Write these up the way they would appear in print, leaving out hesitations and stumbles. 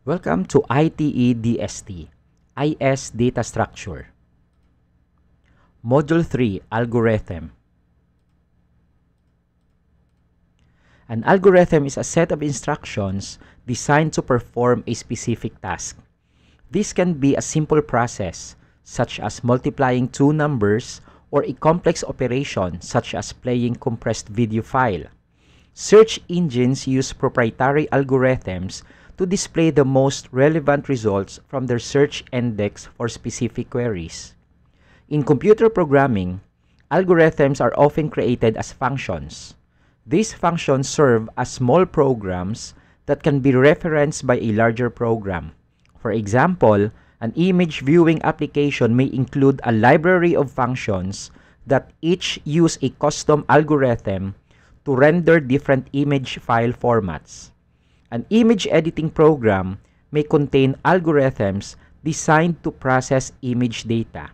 Welcome to ITEDST, IS Data Structure. Module 3, Algorithm. An algorithm is a set of instructions designed to perform a specific task. This can be a simple process, such as multiplying two numbers, or a complex operation, such as playing compressed video file. Search engines use proprietary algorithms to display the most relevant results from their search index for specific queries. In computer programming, algorithms are often created as functions. These functions serve as small programs that can be referenced by a larger program. For example, an image viewing application may include a library of functions that each use a custom algorithm to render different image file formats. An image editing program may contain algorithms designed to process image data.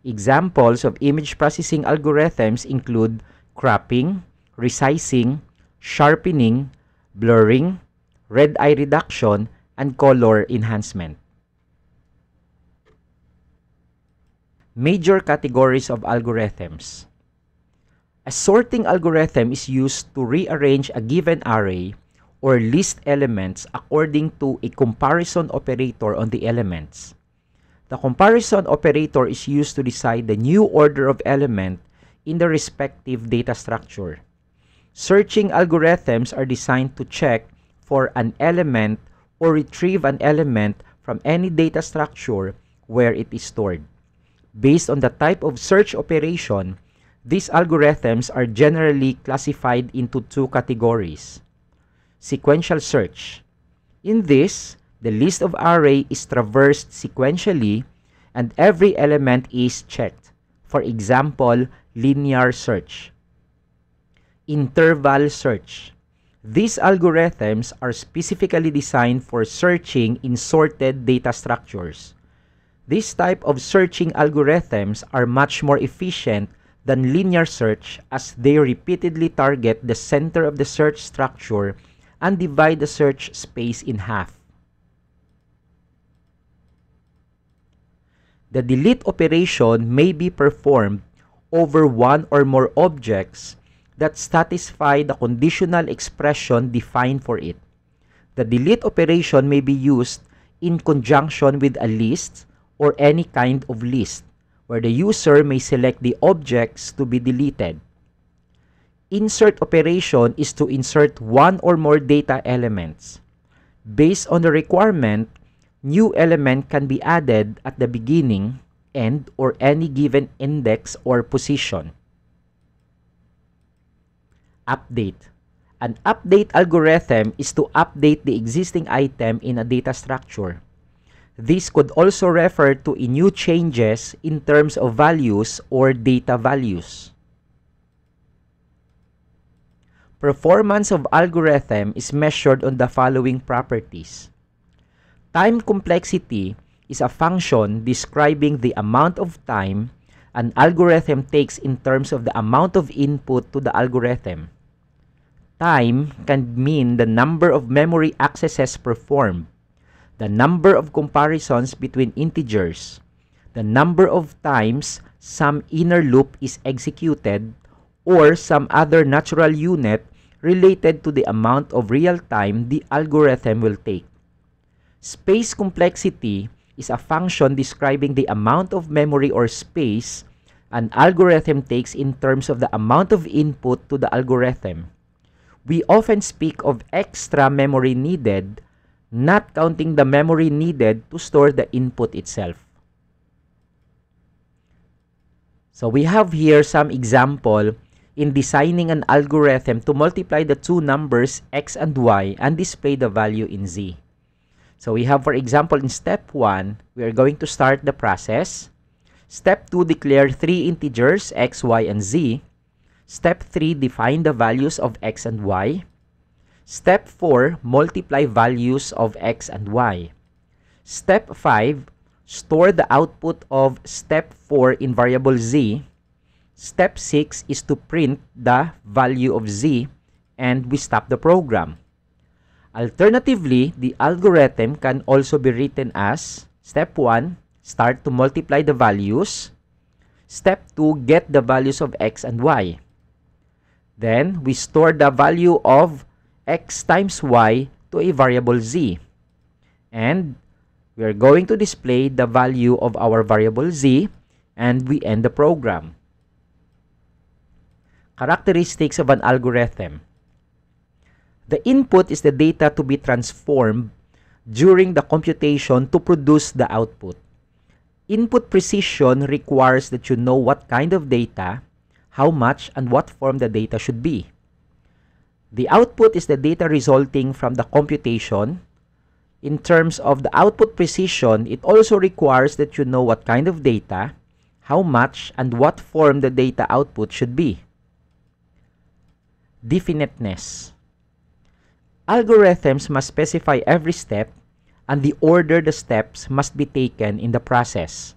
Examples of image processing algorithms include cropping, resizing, sharpening, blurring, red eye reduction, and color enhancement. Major categories of algorithms. A sorting algorithm is used to rearrange a given array or list elements according to a comparison operator on the elements. The comparison operator is used to decide the new order of element in the respective data structure. Searching algorithms are designed to check for an element or retrieve an element from any data structure where it is stored. Based on the type of search operation, these algorithms are generally classified into two categories. Sequential search. In this, the list of array is traversed sequentially and every element is checked. For example, linear search. Interval search. These algorithms are specifically designed for searching in sorted data structures. This type of searching algorithms are much more efficient than linear search as they repeatedly target the center of the search structure and divide the search space in half. The delete operation may be performed over one or more objects that satisfy the conditional expression defined for it. The delete operation may be used in conjunction with a list or any kind of list, where the user may select the objects to be deleted. Insert operation is to insert one or more data elements. Based on the requirement, new element can be added at the beginning, end, or any given index or position. Update. An update algorithm is to update the existing item in a data structure. This could also refer to new changes in terms of values or data values. Performance of algorithm is measured on the following properties. Time complexity is a function describing the amount of time an algorithm takes in terms of the amount of input to the algorithm. Time can mean the number of memory accesses performed, the number of comparisons between integers, the number of times some inner loop is executed, or some other natural unit related to the amount of real time the algorithm will take. Space complexity is a function describing the amount of memory or space an algorithm takes in terms of the amount of input to the algorithm. We often speak of extra memory needed, not counting the memory needed to store the input itself. So we have here some example in designing an algorithm to multiply the two numbers x and y and display the value in z. So we have, for example, in step 1, we are going to start the process. Step 2, declare three integers x, y, and z. Step 3, define the values of x and y. Step 4, multiply values of x and y. Step 5, store the output of step 4 in variable z. Step 6 is to print the value of z, and we stop the program. Alternatively, the algorithm can also be written as Step 1, start to multiply the values. Step 2, get the values of x and y. Then, we store the value of x times y to a variable z. And we are going to display the value of our variable z, and we end the program. Characteristics of an algorithm. The input is the data to be transformed during the computation to produce the output. Input precision requires that you know what kind of data, how much, and what form the data should be. The output is the data resulting from the computation. In terms of the output precision, it also requires that you know what kind of data, how much, and what form the data output should be. Definiteness. Algorithms must specify every step, and the order the steps must be taken in the process.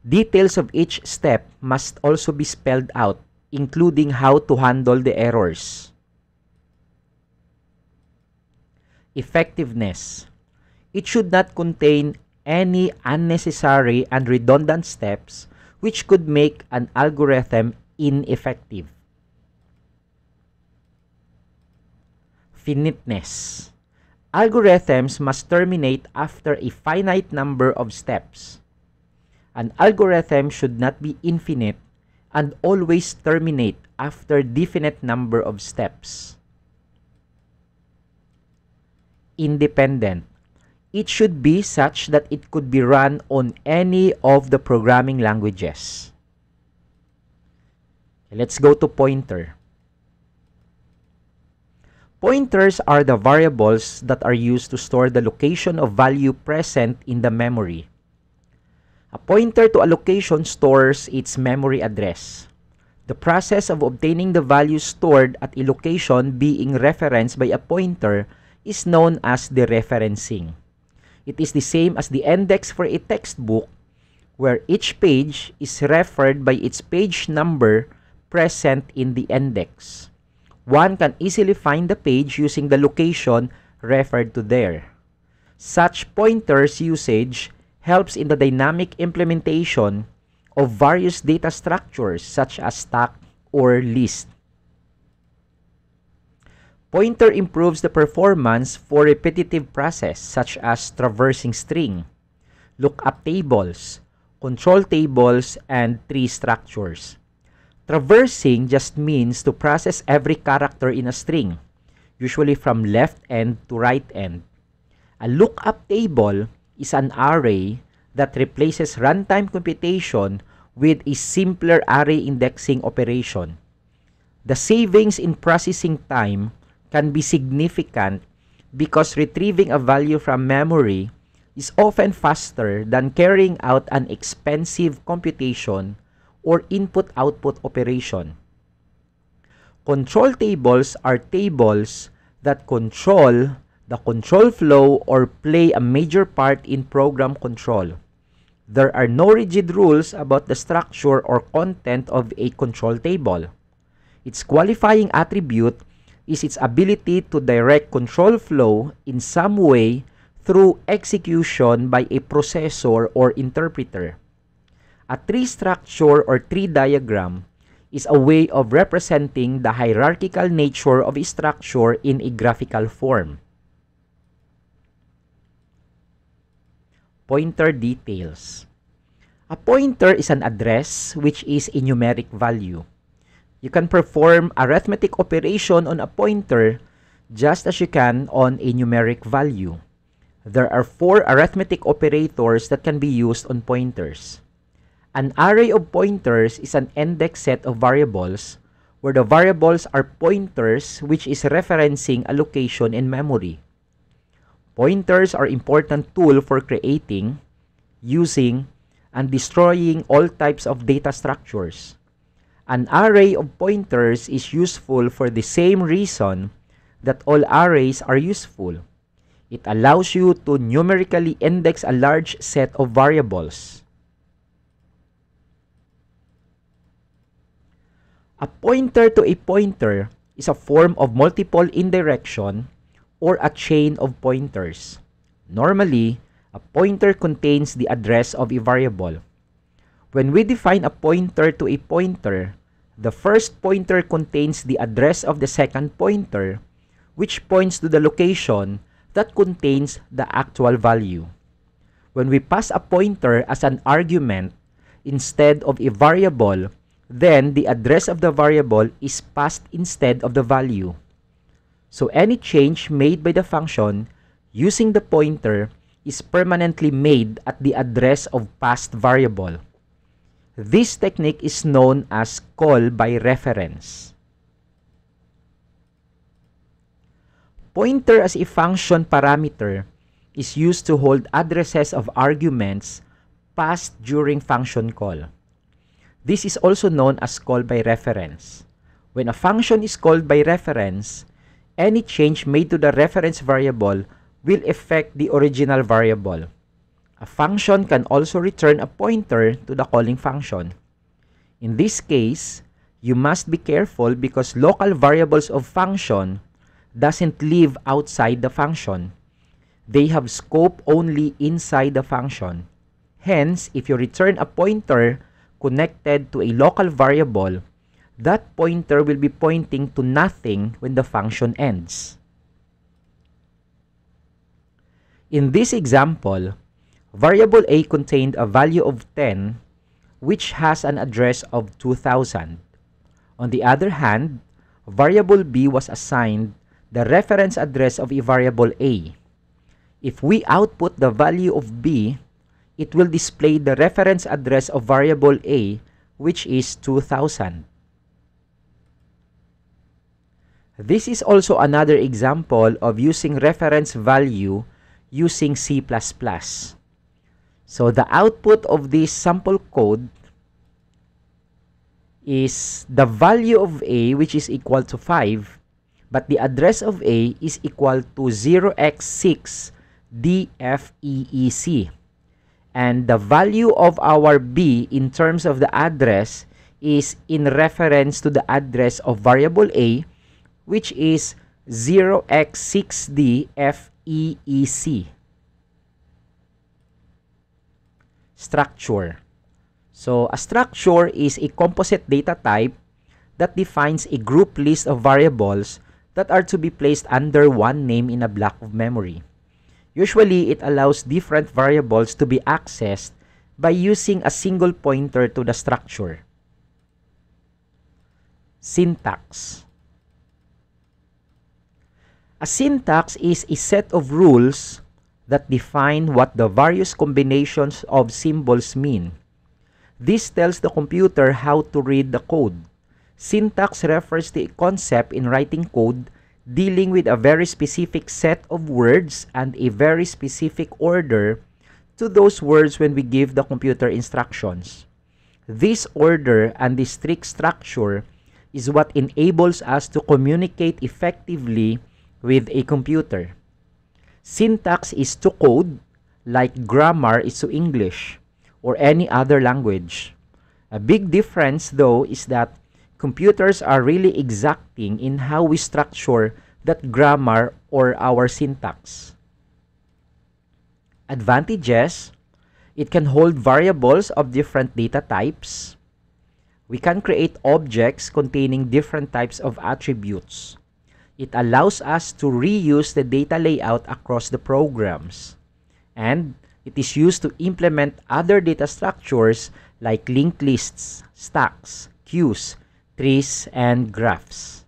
Details of each step must also be spelled out, including how to handle the errors. Effectiveness. It should not contain any unnecessary and redundant steps which could make an algorithm ineffective. Finiteness. Algorithms must terminate after a finite number of steps. An algorithm should not be infinite and always terminate after definite number of steps. Independent. It should be such that it could be run on any of the programming languages. Let's go to pointer. Pointers are the variables that are used to store the location of value present in the memory. A pointer to a location stores its memory address. The process of obtaining the value stored at a location being referenced by a pointer is known as dereferencing. It is the same as the index for a textbook, where each page is referred by its page number present in the index. One can easily find the page using the location referred to there. Such pointers usage helps in the dynamic implementation of various data structures such as stack or list. Pointer improves the performance for repetitive process such as traversing string, lookup tables, control tables, and tree structures. Traversing just means to process every character in a string, usually from left end to right end. A lookup table is an array that replaces runtime computation with a simpler array indexing operation. The savings in processing time can be significant because retrieving a value from memory is often faster than carrying out an expensive computation or input-output operation. Control tables are tables that control the control flow or play a major part in program control. There are no rigid rules about the structure or content of a control table. Its qualifying attribute is its ability to direct control flow in some way through execution by a processor or interpreter. A tree structure or tree diagram is a way of representing the hierarchical nature of a structure in a graphical form. Pointer details. A pointer is an address which is a numeric value. You can perform arithmetic operation on a pointer just as you can on a numeric value. There are 4 arithmetic operators that can be used on pointers. An array of pointers is an index set of variables where the variables are pointers which is referencing a location in memory. Pointers are important tool for creating, using, and destroying all types of data structures. An array of pointers is useful for the same reason that all arrays are useful. It allows you to numerically index a large set of variables. A pointer to a pointer is a form of multiple indirection or a chain of pointers. Normally, a pointer contains the address of a variable. When we define a pointer to a pointer, the first pointer contains the address of the second pointer, which points to the location that contains the actual value. When we pass a pointer as an argument instead of a variable, then the address of the variable is passed instead of the value. So any change made by the function using the pointer is permanently made at the address of passed variable. This technique is known as call by reference. Pointer as a function parameter is used to hold addresses of arguments passed during function call. This is also known as call by reference. When a function is called by reference, any change made to the reference variable will affect the original variable. A function can also return a pointer to the calling function. In this case, you must be careful because local variables of function doesn't live outside the function. They have scope only inside the function. Hence, if you return a pointer connected to a local variable, that pointer will be pointing to nothing when the function ends. In this example, variable A contained a value of 10, which has an address of 2000. On the other hand, variable B was assigned the reference address of a variable A. If we output the value of B, it will display the reference address of variable A, which is 2000. This is also another example of using reference value using C++. So the output of this sample code is the value of A, which is equal to 5, but the address of A is equal to 0x6DFEEC. And the value of our B in terms of the address is in reference to the address of variable A, which is 0x6DFEEC. Structure. So a structure is a composite data type that defines a group list of variables that are to be placed under one name in a block of memory. Usually, it allows different variables to be accessed by using a single pointer to the structure. Syntax. A syntax is a set of rules that define what the various combinations of symbols mean. This tells the computer how to read the code. Syntax refers to a concept in writing code dealing with a very specific set of words and a very specific order to those words when we give the computer instructions. This order and this strict structure is what enables us to communicate effectively with a computer. Syntax is to code like grammar is to English or any other language. A big difference, though, is that computers are really exacting in how we structure that grammar or our syntax. Advantages: it can hold variables of different data types. We can create objects containing different types of attributes. It allows us to reuse the data layout across the programs. And it is used to implement other data structures like linked lists, stacks, queues, trees, and graphs.